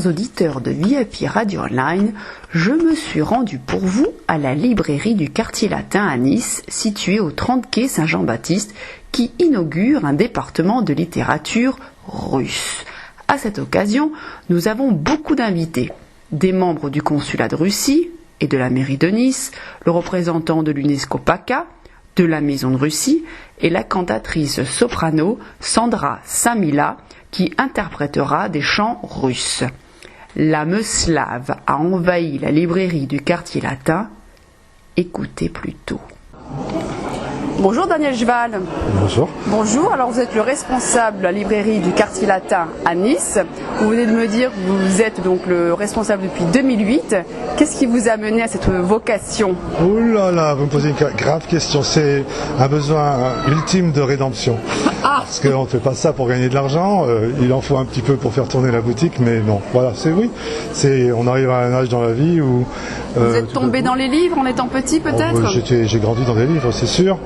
Chers auditeurs de VIP Radio Online, je me suis rendu pour vous à la librairie du Quartier Latin à Nice, située au 30 quai Saint-Jean-Baptiste, qui inaugure un département de littérature russe. À cette occasion, nous avons beaucoup d'invités, des membres du consulat de Russie et de la mairie de Nice, le représentant de l'UNESCO PACA, de la Maison de Russie et la cantatrice soprano Sandra Samila qui interprétera des chants russes. La meute slave a envahi la librairie du Quartier Latin. Écoutez plutôt. Bonjour Daniel Jval. Bonjour. Bonjour, alors vous êtes le responsable de la librairie du Quartier Latin à Nice. Vous venez de me dire que vous êtes donc le responsable depuis 2008. Qu'est-ce qui vous a mené à cette vocation? Oh là là, vous me posez une grave question. C'est un besoin ultime de rédemption. Parce qu'on ne fait pas ça pour gagner de l'argent. Il en faut un petit peu pour faire tourner la boutique, mais non. Voilà, on arrive à un âge dans la vie où... vous êtes tombé dans les livres en étant petit peut-être? J'ai grandi dans des livres, c'est sûr.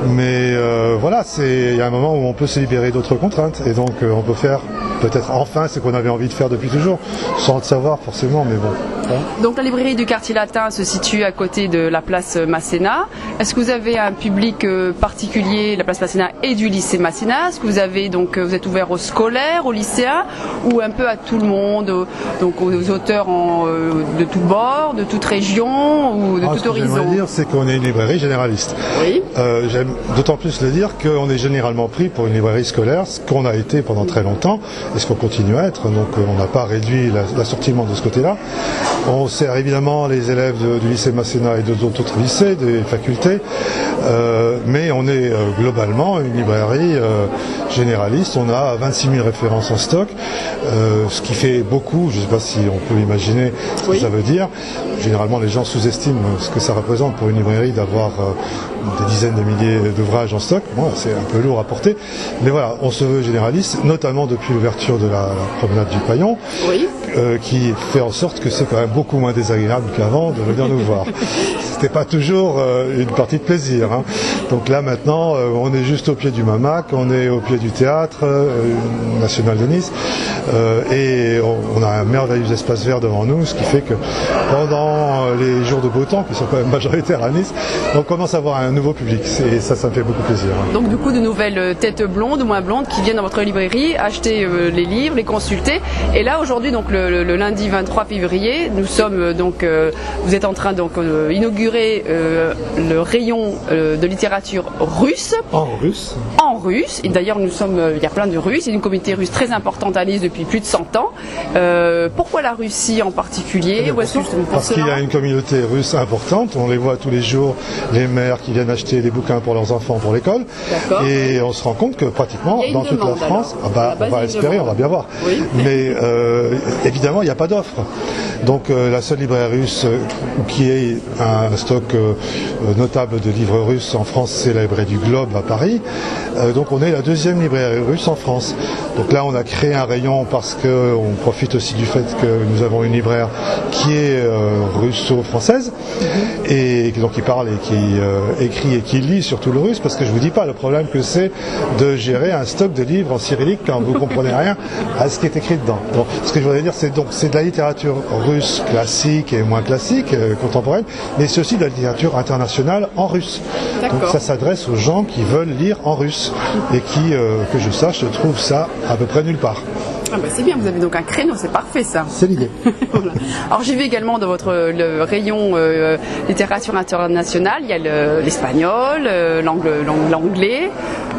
Mais voilà, il y a un moment où on peut se libérer d'autres contraintes. Et donc on peut faire peut-être enfin ce qu'on avait envie de faire depuis toujours, sans le savoir forcément, mais bon. Hein. Donc la librairie du Quartier Latin se situe à côté de la place Masséna. Est-ce que vous avez un public particulier, la place Masséna et du lycée Masséna? Est-ce que vous êtes ouvert aux scolaires, aux lycéens ou un peu à tout le monde, donc aux auteurs de tous bords, de toute région ou de tout horizon? Ce que j'aimerais dire, c'est qu'on est une librairie généraliste. Oui. J'aime d'autant plus le dire qu'on est généralement pris pour une librairie scolaire, ce qu'on a été pendant très longtemps et ce qu'on continue à être. Donc on n'a pas réduit l'assortiment de ce côté-là. On sert évidemment les élèves du lycée Masséna et d'autres lycées, des facultés, mais on est globalement une librairie généraliste. On a 26 000 références en stock, ce qui fait beaucoup. Je ne sais pas si on peut imaginer ce que ça veut dire. Généralement, les gens sous-estiment ce que ça représente pour une librairie d'avoir des dizaines de milliers d'ouvrages en stock. Bon, c'est un peu lourd à porter, mais voilà, on se veut généraliste, notamment depuis l'ouverture de la promenade du Paillon, qui fait en sorte que c'est quand même beaucoup moins désagréable qu'avant de venir nous voir. C'était pas toujours une partie de plaisir. Hein. Donc là maintenant, on est juste au pied du Mamac, on est au pied du théâtre national de Nice, et on a un merveilleux espace vert devant nous, ce qui fait que pendant les jours de beau temps, qui sont quand même majoritaires à Nice, on commence à avoir un nouveau public, et ça me fait beaucoup plaisir. Hein. Donc du coup, de nouvelles têtes blondes ou moins blondes qui viennent dans votre librairie acheter les livres, les consulter. Et là aujourd'hui, donc le lundi 23 février, nous sommes vous êtes en train d'inaugurer le rayon de littérature russe. En russe. En russe. Et d'ailleurs, il y a plein de Russes. Il y a une communauté russe très importante à Nice depuis plus de 100 ans. Pourquoi la Russie en particulier? Parce qu'il y a une communauté russe importante. On les voit tous les jours, les mères qui viennent acheter des bouquins pour leurs enfants pour l'école. Et on se rend compte que pratiquement dans toute la France, on va espérer, on va bien voir. Oui. Mais évidemment, il n'y a pas d'offre. Donc la seule librairie russe qui ait un stock notable de livres russes en France, c'est la librairie du Globe à Paris. Donc on est la deuxième librairie russe en France. Donc là on a créé un rayon parce qu'on profite aussi du fait que nous avons une libraire qui est russo-française et donc qui parle et qui écrit et qui lit surtout le russe, parce que je vous dis pas le problème que c'est de gérer un stock de livres en cyrillique quand vous comprenez rien à ce qui est écrit dedans. Donc ce que je voudrais dire, c'est de la littérature russe classique et moins classique, contemporaine, mais c'est aussi de la littérature internationale en russe. Donc ça s'adresse aux gens qui veulent lire en russe et qui, que je sache, trouvent ça à peu près nulle part. Ah bah c'est bien, vous avez donc un créneau, c'est parfait ça. C'est l'idée. Voilà. Alors j'ai vu également dans le rayon littérature internationale, il y a l'espagnol, l'anglais.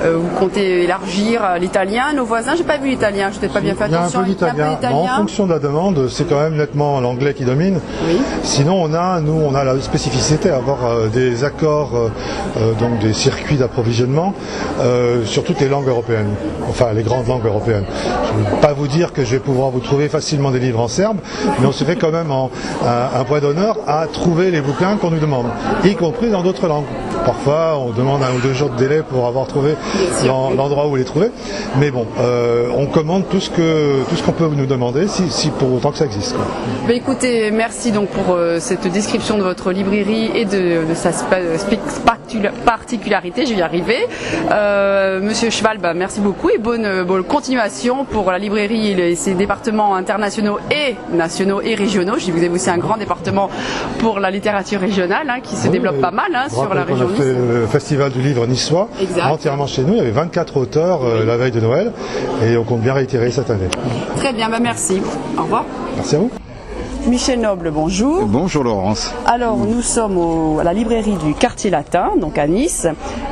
Vous comptez élargir l'italien, nos voisins. J'ai pas vu l'italien, je n'ai pas bien fait attention. Il y a un peu d'italien. En fonction de la demande, c'est quand même nettement l'anglais qui domine. Oui. Sinon, on a la spécificité d'avoir des accords, donc des circuits d'approvisionnement sur toutes les langues européennes, enfin les grandes langues européennes. Je ne vais pas vous dire que je vais pouvoir vous trouver facilement des livres en serbe, mais on se fait quand même un point d'honneur à trouver les bouquins qu'on nous demande, y compris dans d'autres langues. Parfois, on demande 1 ou 2 jours de délai pour avoir trouvé l'endroit où les trouver. Mais bon, on commande tout ce qu'on peut nous demander, si pour autant que ça existe, quoi. Bah, écoutez, merci donc pour cette description de votre librairie et de sa particularité. Je vais y arriver. Monsieur Cheval, bah, merci beaucoup et bonne continuation pour la librairie et ses départements internationaux et nationaux et régionaux. Je dis, vous avez aussi un grand département pour la littérature régionale qui se développe pas mal sur la région Nice. On a fait le festival du livre niçois entièrement chez nous. Il y avait 24 auteurs la veille de Noël et on compte bien réitérer cette année. Très bien, bah merci. Au revoir. Merci à vous. Michel Noble, bonjour. Bonjour Laurence. Alors nous sommes à la librairie du Quartier Latin, donc à Nice,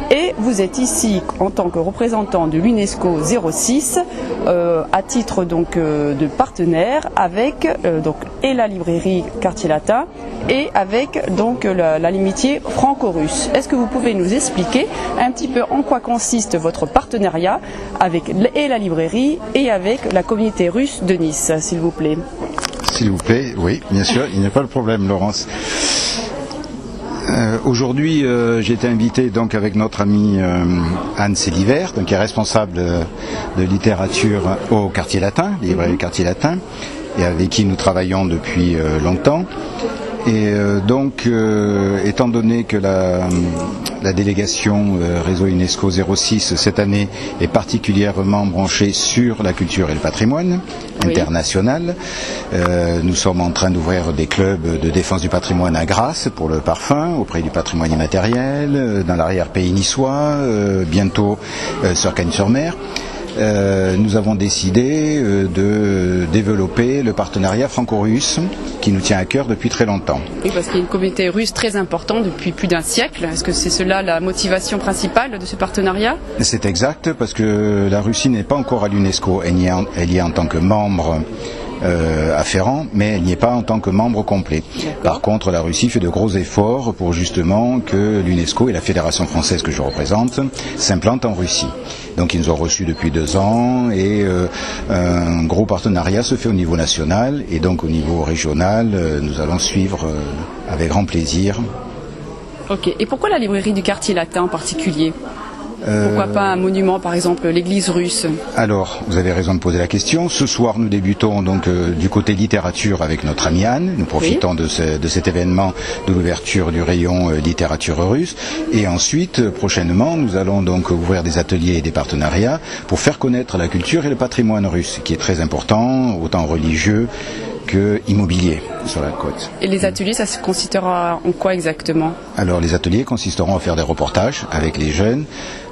et vous êtes ici en tant que représentant de l'UNESCO 06, à titre donc de partenaire avec donc et la librairie Quartier Latin et avec donc l'amitié franco-russe. Est-ce que vous pouvez nous expliquer un petit peu en quoi consiste votre partenariat avec et la librairie et avec la communauté russe de Nice, s'il vous plaît? S'il vous plaît, oui, bien sûr, il n'y a pas de problème, Laurence. Aujourd'hui, j'ai été invité donc avec notre amie Anne Céliver, donc qui est responsable de littérature au Quartier Latin, librairie Quartier Latin, et avec qui nous travaillons depuis longtemps. Et donc, étant donné que la délégation réseau UNESCO 06 cette année est particulièrement branchée sur la culture et le patrimoine international, nous sommes en train d'ouvrir des clubs de défense du patrimoine à Grasse pour le parfum, auprès du patrimoine immatériel, dans l'arrière-pays niçois, bientôt sur Cagnes-sur-Mer. Nous avons décidé de développer le partenariat franco-russe qui nous tient à cœur depuis très longtemps. Oui, parce qu'il y a une communauté russe très importante depuis plus d'1 siècle. Est-ce que c'est cela la motivation principale de ce partenariat? C'est exact, parce que la Russie n'est pas encore à l'UNESCO. Elle y est en tant que membre afférent, mais elle n'y est pas en tant que membre complet. Par contre, la Russie fait de gros efforts pour justement que l'UNESCO et la Fédération française que je représente s'implantent en Russie. Donc ils nous ont reçus depuis 2 ans et un gros partenariat se fait au niveau national et donc au niveau régional, nous allons suivre avec grand plaisir. Ok, et pourquoi la librairie du Quartier Latin en particulier? Pourquoi pas un monument, par exemple, l'église russe? Alors, vous avez raison de poser la question. Ce soir, nous débutons donc du côté littérature avec notre amie Anne. Nous profitons de cet événement de l'ouverture du rayon littérature russe. Et ensuite, prochainement, nous allons donc ouvrir des ateliers et des partenariats pour faire connaître la culture et le patrimoine russe, qui est très important, autant religieux que immobilier sur la côte. Et les ateliers, ça consistera en quoi exactement? Alors les ateliers consisteront à faire des reportages avec les jeunes,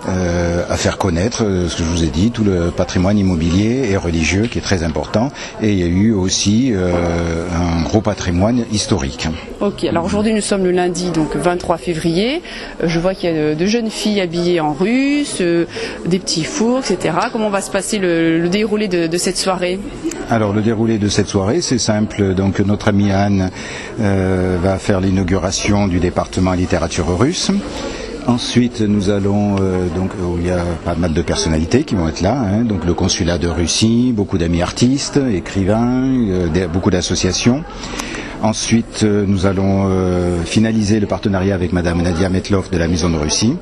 à faire connaître ce que je vous ai dit, tout le patrimoine immobilier et religieux qui est très important. Et il y a eu aussi un gros patrimoine historique. Ok, alors aujourd'hui nous sommes le lundi, donc 23 février. Je vois qu'il y a de jeunes filles habillées en russe, des petits fours, etc. Comment va se passer le déroulé de cette soirée? Alors le déroulé de cette soirée, c'est simple. Donc notre amie Anne va faire l'inauguration du département littérature russe. Ensuite, nous allons donc où il y a pas mal de personnalités qui vont être là. Donc le consulat de Russie, beaucoup d'amis artistes, écrivains, beaucoup d'associations. Ensuite, nous allons finaliser le partenariat avec Madame Nadia Metlov de la Maison de Russie.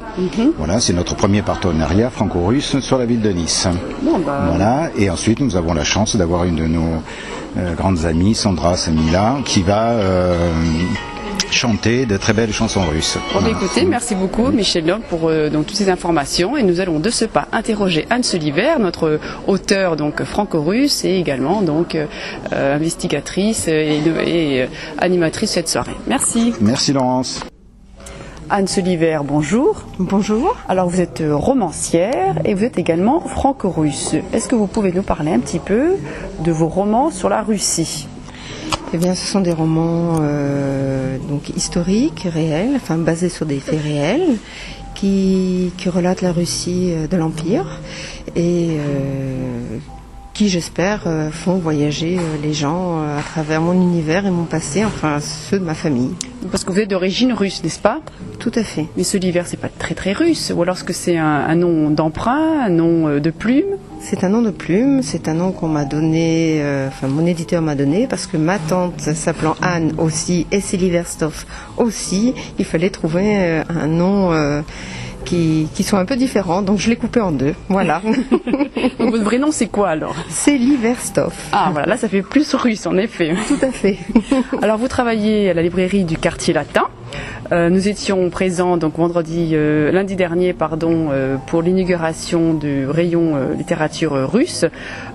Voilà, c'est notre premier partenariat franco-russe sur la ville de Nice. Voilà, et ensuite nous avons la chance d'avoir une de nos grandes amies, Sandra Samila, qui va chanter de très belles chansons russes. Bon, écoutez, merci beaucoup Michel Noble pour donc, toutes ces informations et nous allons de ce pas interroger Anne Céliver, notre auteure donc franco-russe et également donc investigatrice et animatrice de cette soirée. Merci. Merci Laurence. Anne Céliver, bonjour. Bonjour. Alors vous êtes romancière et vous êtes également franco-russe. Est-ce que vous pouvez nous parler un petit peu de vos romans sur la Russie? Eh bien, ce sont des romans donc historiques, réels, enfin basés sur des faits réels, qui relatent la Russie de l'Empire et qui, j'espère, font voyager les gens à travers mon univers et mon passé, enfin ceux de ma famille. Parce que vous êtes d'origine russe, n'est-ce pas? Tout à fait. Mais Soliver, c'est pas très très russe. Ou alors est-ce que c'est un nom d'emprunt, un nom de plume? C'est un nom de plume, c'est un nom qu'on m'a donné, mon éditeur m'a donné, parce que ma tante s'appelant Anne aussi, et Soliver Stoff aussi, il fallait trouver un nom qui sont un peu différents, donc je l'ai coupé en deux, voilà. Donc votre vrai nom c'est quoi alors? C'est Soliver Stoff. Ah voilà, là ça fait plus russe en effet. Tout à fait. Alors vous travaillez à la librairie du Quartier Latin. Nous étions présents donc lundi dernier pour l'inauguration du rayon littérature russe.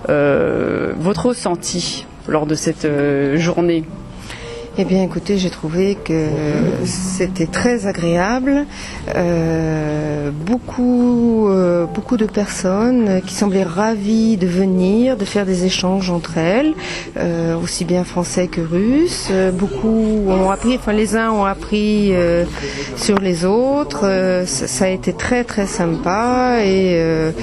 Votre ressenti lors de cette journée? Eh bien, écoutez, j'ai trouvé que c'était très agréable. Beaucoup de personnes qui semblaient ravies de venir, de faire des échanges entre elles, aussi bien français que russes. Beaucoup ont appris, les uns ont appris sur les autres. Ça a été très très sympa et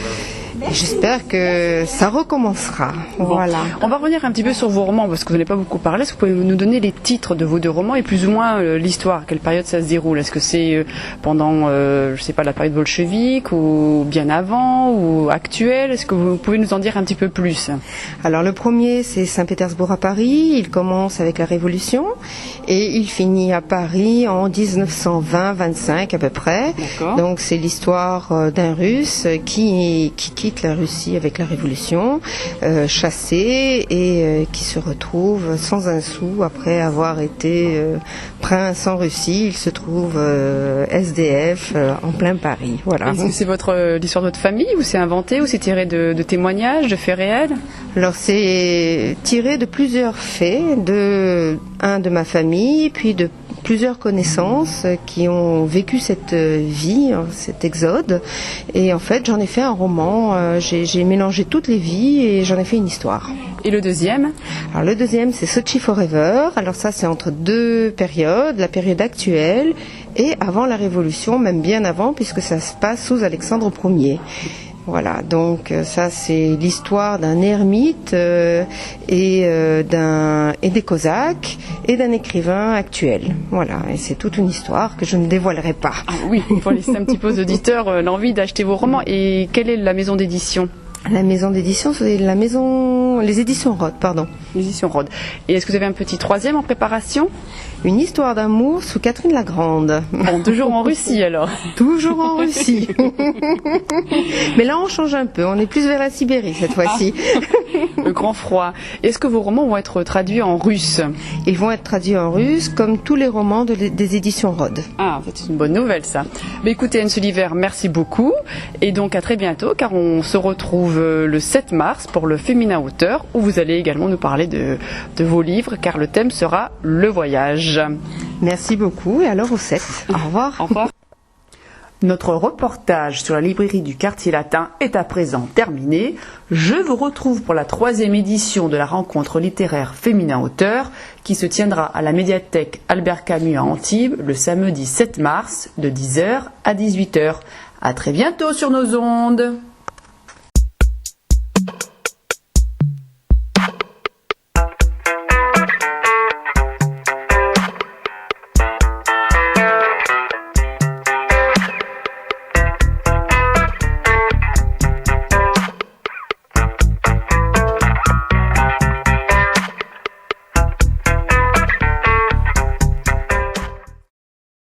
j'espère que ça recommencera. Bon. Voilà. On va revenir un petit peu sur vos romans parce que vous n'avez pas beaucoup parlé. Est-ce que vous pouvez nous donner les titres de vos deux romans et plus ou moins l'histoire? Quelle période ça se déroule? Est-ce que c'est pendant, la période bolchevique ou bien avant ou actuelle? Est-ce que vous pouvez nous en dire un petit peu plus? Alors le premier, c'est Saint-Pétersbourg à Paris. Il commence avec la Révolution et il finit à Paris en 1920-25 à peu près. D'accord. Donc c'est l'histoire d'un Russe qui quitte la Russie avec la Révolution, chassé et qui se retrouve sans un sou après avoir été prince en Russie. Il se trouve SDF en plein Paris. Voilà. Est-ce que c'est l'histoire de votre famille ou c'est inventé ou c'est tiré de témoignages, de faits réels? Alors c'est tiré de plusieurs faits, de ma famille, puis de plusieurs connaissances qui ont vécu cette vie, cet exode. Et en fait, j'en ai fait un roman. J'ai mélangé toutes les vies et j'en ai fait une histoire. Et le deuxième? Alors le deuxième, c'est Sochi Forever. Alors ça, c'est entre deux périodes, la période actuelle et avant la Révolution, même bien avant, puisque ça se passe sous Alexandre Ier. Voilà, donc ça c'est l'histoire d'un ermite et des Cosaques et d'un écrivain actuel. Voilà, et c'est toute une histoire que je ne dévoilerai pas. Ah oui, il faut laisser un petit peu aux auditeurs l'envie d'acheter vos romans. Et quelle est la maison d'édition? La maison d'édition, c'est les éditions Rod, pardon. L'édition Rod. Et est-ce que vous avez un petit troisième en préparation? Une histoire d'amour sous Catherine la Grande. Bon, toujours en Russie alors. Toujours en Russie. Mais là, on change un peu. On est plus vers la Sibérie cette fois-ci. Le grand froid. Est-ce que vos romans vont être traduits en russe? Ils vont être traduits en russe, comme tous les romans des éditions Rod. Ah, c'est une bonne nouvelle ça. Mais écoutez, Anne Soliver, merci beaucoup. Et donc à très bientôt, car on se retrouve le 7 mars pour le Féminin Auteur, où vous allez également nous parler de vos livres, car le thème sera le voyage. Merci beaucoup et alors au 7. Au revoir. Au revoir. Notre reportage sur la librairie du Quartier Latin est à présent terminé. Je vous retrouve pour la 3e édition de la rencontre littéraire Féminin Auteur qui se tiendra à la médiathèque Albert Camus à Antibes le samedi 7 mars de 10h à 18h. À très bientôt sur nos ondes.